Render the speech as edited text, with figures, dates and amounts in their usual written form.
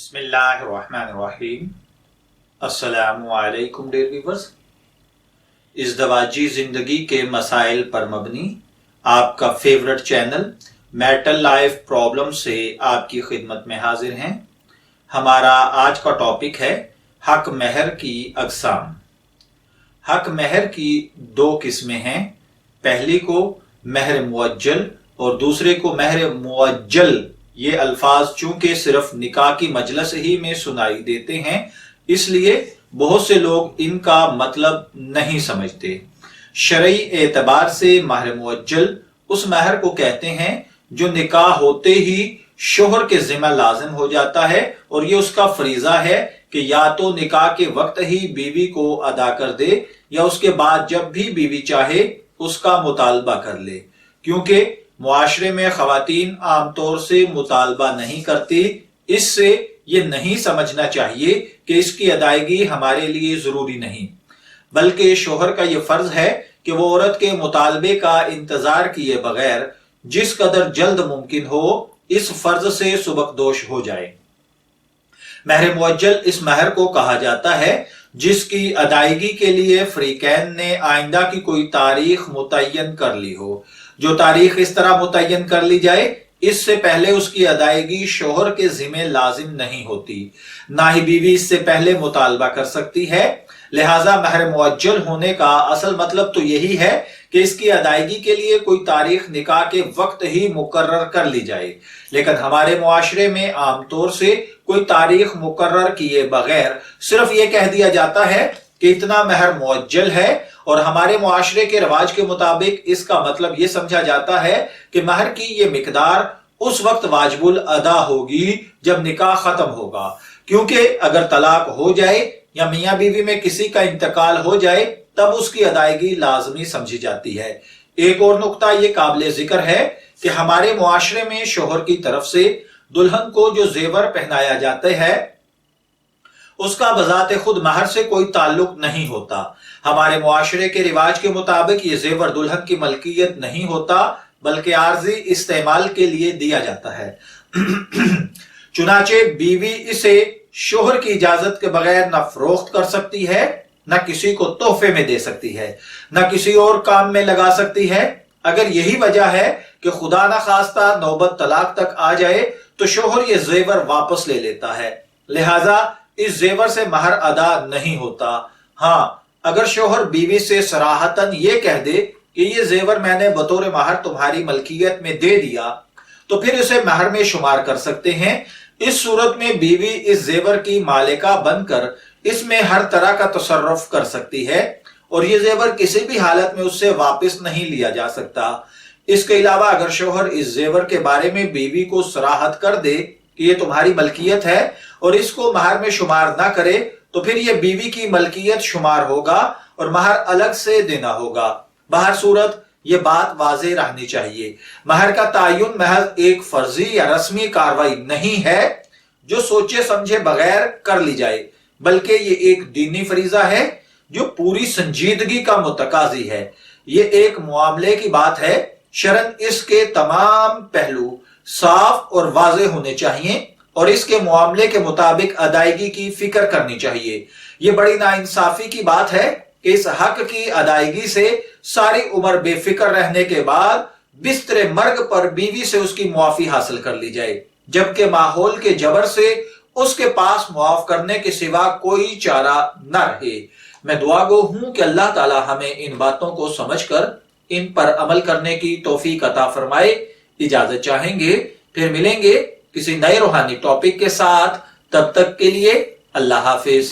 बिस्मिल्लाहिर्रहमानिर्रहीम। अस्सलामु अलैकुम डियर व्यूअर्स। इज़दवाजी जिंदगी के मसाइल पर मबनी आपका favourite channel marital life problem से आपकी खिदमत में हाजिर हैं। हमारा आज का टॉपिक है हक महर की अकसाम। हक महर की दो किस्में हैं। पहली को महर मुअज्जल और दूसरे को महर मुअज्जल। ये अल्फाज चूंकि सिर्फ निकाह की मजलिस ही में सुनाई देते हैं, इसलिए बहुत से लोग इनका मतलब नहीं समझते। शरई एतबार से महर मुअज्जल उस महर को कहते हैं जो निकाह होते ही शोहर के जिम्मा लाजिम हो जाता है, और ये उसका फरीजा है कि या तो निकाह के वक्त ही बीवी को अदा कर दे या उसके बाद जब भी बीवी चाहे उसका मुतालबा कर ले। क्योंकि मुआशरे में खवातीन आमतौर से मुतालबा नहीं करती, इससे ये नहीं समझना चाहिए कि इसकी अदायगी हमारे लिए जरूरी नहीं, बल्कि शोहर का ये फर्ज है कि वो औरत के मुतालबे का इंतजार किए बगैर जिस कदर जल्द मुमकिन हो इस फर्ज से सुबकदोश हो जाए। महर मुअज्जल इस महर को कहा जाता है जिसकी अदायगी के लिए फरीकैन ने आइंदा की कोई तारीख मुतय्यन कर ली हो। जो तारीख इस तरह मुतय्यन कर ली जाए इससे पहले उसकी अदायगी शोहर के जिम्मे लाजिम नहीं होती, ना ही बीवी इससे पहले मुतालबा कर सकती है। लिहाजा महर मुअज्जल होने का असल मतलब तो यही है कि इसकी अदायगी के लिए कोई तारीख निकाह के वक्त ही मुकर्रर कर ली जाए। लेकिन हमारे मुआशरे में आमतौर से कोई तारीख मुकर्रर किए बगैर सिर्फ ये कह दिया जाता है कि इतना महर मुअज्जल है, और हमारे मुआशरे के रिवाज के मुताबिक इसका मतलब ये समझा जाता है कि महर की ये मिकदार उस वक्त वाजिबुल अदा होगी जब निकाह खत्म होगा। क्योंकि अगर तलाक हो जाए या मियां बीवी में किसी का इंतकाल हो जाए तब उसकी अदायगी लाजमी समझी जाती है। एक और नुक्ता ये काबिल जिक्र है कि हमारे मुआशरे में शोहर की तरफ से दुल्हन को जो जेवर पहनाया जाते हैं उसका बजाते खुद महर से कोई ताल्लुक नहीं होता। हमारे मुआशरे के रिवाज के मुताबिक ये जेवर दुल्हन की मलकियत नहीं होता, बल्कि आर्जी इस्तेमाल के लिए दिया जाता है। चुनाचे बीवी इसे शोहर की इजाजत के बगैर न फरोख्त कर सकती है, न किसी को तोहफे में दे सकती है, न किसी और काम में लगा सकती है। अगर यही वजह है कि खुदा न खास्ता नौबत तलाक तक आ जाए तो शोहर ये जेवर वापस ले लेता है, लिहाजा इस जेवर से महर अदा नहीं होता। हाँ, अगर शोहर बीवी से सराहतन ये कह दे कि ये जेवर मैंने बतौर महर तुम्हारी मलकियत में दे दिया, तो फिर इसे महर में शुमार कर सकते हैं। इस सूरत में बीवी इस जेवर की मालिका बनकर इसमें हर तरह का तसर्रुफ कर सकती है, और ये जेवर किसी भी हालत में उससे वापस नहीं लिया जा सकता। इसके अलावा अगर शोहर इस जेवर के बारे में बीवी को सराहत कर दे कि ये तुम्हारी मलकियत है और इसको महर में शुमार ना करे, तो फिर ये बीवी की मलकियत शुमार होगा और महर अलग से देना होगा। बहर सूरत ये बात वाज़ेह रहनी चाहिए, महर का तायुन महज एक फर्जी या रस्मी कार्रवाई नहीं है जो सोचे समझे बगैर कर ली जाए, बल्कि ये एक दीनी फरीजा है जो पूरी संजीदगी का मुतकाजी है। ये एक मुआमले की बात है, शरन इसके तमाम पहलू साफ और वाज़ेह होने चाहिए और इसके मुआमले के मुताबिक अदायगी की फिक्र करनी चाहिए। ये बड़ी नाइंसाफी की बात है कि इस हक की अदायगी से सारी उम्र बेफिक्र रहने के बाद बिस्तरे मर्ग पर बीवी से उसकी मुआफी हासिल कर ली जाए, जबकि माहौल के जबर से उसके पास मुआफ करने के सिवा कोई चारा न रहे। मैं दुआ गो हूं कि अल्लाह ताला हमें इन बातों को समझकर इन पर अमल करने की तौफीक अता फरमाए। इजाजत चाहेंगे, फिर मिलेंगे किसी नए रूहानी टॉपिक के साथ। तब तक के लिए अल्लाह हाफिज।